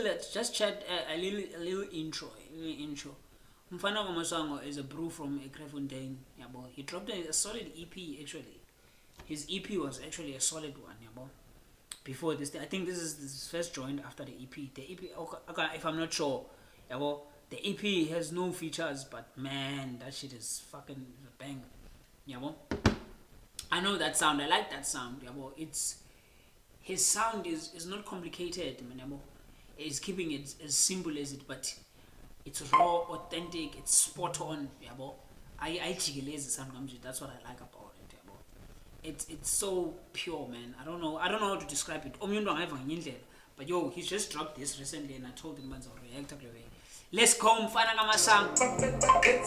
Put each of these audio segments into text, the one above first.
Let's just chat a little intro. Mfana Masango is a brew from Ekrefontein. Yabo. He dropped a solid EP actually. His EP was actually a solid one. Yabo. Before this, I think this is his first joint after the EP. The EP, okay, if I'm not sure, yabo. The EP has no features, but man, that shit is fucking bang. Yabo. I know that sound. I like that sound. Yabo. His sound is not complicated, man. Yabo. Is keeping it as simple as it, but it's raw, authentic, it's spot on. Yabo. I jigeleze sound comes with. That's what I like about it. Yabo. It's so pure, man. I don't know how to describe it. But yo, he just dropped this recently, and I told him man's react to it. Let's go, mfana kamasang. Okay.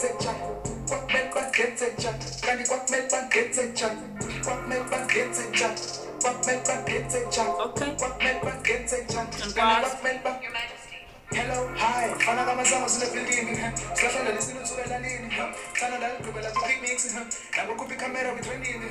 Hello, hi, fana kama zangu zile building, sasa ndo nisinu tukela nini, sana ndo kubela tupik mix, na kukupi kamera with trending,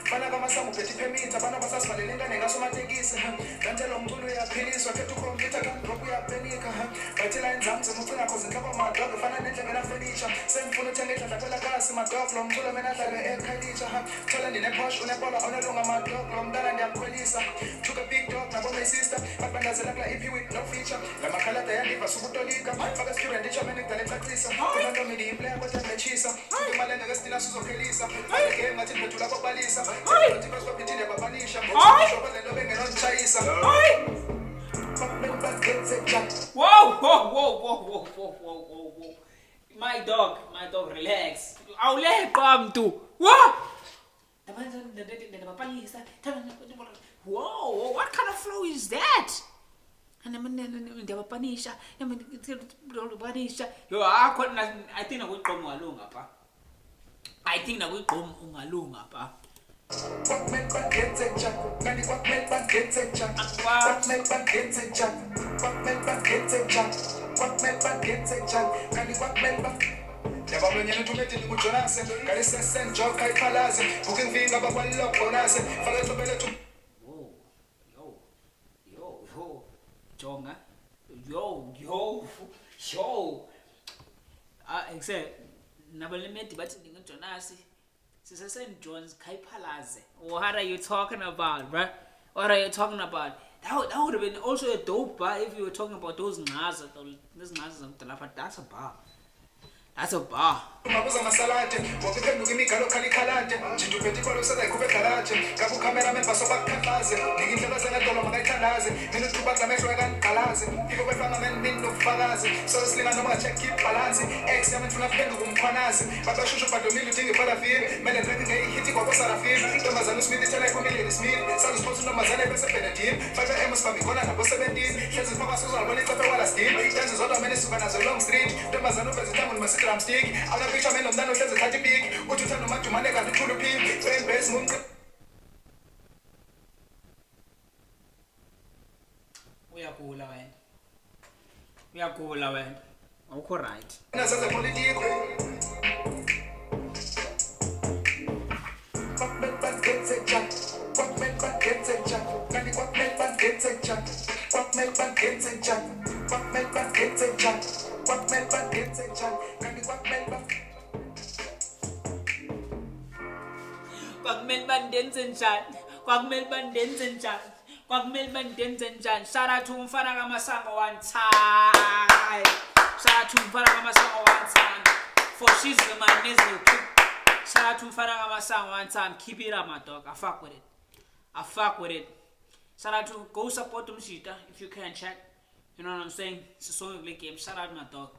fana kama zangu peti permit, bana basasa malenga nenga soma tegisi, kantelo mtulu ya piliswa ketu computer kan dropu ya penika, batila nzamze mutuna kozi nkapa madog, fana nende ngena furniture, semfuno tengeta tapela kasi madog, lo mtulu mena taga ekalicha, tola ndine posh unebola onelunga madog, lo mdala ndi amkwelisa, took a big dog na bombe sister, bakbanda zelakla EP with no feature, la makala tayari basubutolika faka student ichamene kudalecacisa kubantu midi player kodwa ngechisa imali ngekestina sizokhelisa game ngathi ngethula kobalisa ngathi basopithile babanisha ngoba lento bengenonchayisa Whoa. My dog, relax. Awuleqa mntu. What? Whoa, what kind of flow is that? Ndiyabapanisha yo I think nakuyigqoma ungalunga pa Yababonyana uthumete ngikujonase ngalese senjoka iphalaze ukinvinga bakwalokho faka ithobele thu Jonga. Yo. Except nabalimeti bathi nginguJonasi. Sisa St. John's Kaipalaze. What are you talking about, bruh? What are you talking about? That would have been also a dope bar if you were talking about those ngaza. Those ngazas of Talapa. That's a bar. Mabuza masalate wakuphenduka imigalo khalikhalate jiduphethi kwalo sazayikhuphe garage kabu cameraman basobakhathaze ngindlela zenedolo makayithandaze mina uthuba klamehlo ekangalaze phiko kwefama man mina nofakazi so silinga noma check keep balance ex yami mfuna kuphenduka umkhwanazi babashushu badomile udinga iparafini mele drink ngehiti kwakosarafini ntombazana usmith ithela ikhomileni smith salusponsor ntombazana bese benedin faka emos bamikona nabo 17 hlezi phaka sozalibona icephe wala steam yenze zodwa mene suka nazo long street ntombazana ubeze thambo nimasithi stick awuna picture man nomntana ohleze thathi big uthi uthanda umadumane kanti uthula uphimbi base munqi uyagula wena awukho right nasenza politiko kwakumele bandenze njani shout out to umfana kaMasango one time for she's my nizzle shout out to umfana kaMasango one time keep it up my dog I fuck with it shout out to go support Umshita if you can chat you know what I'm saying it's a song game shout out my dog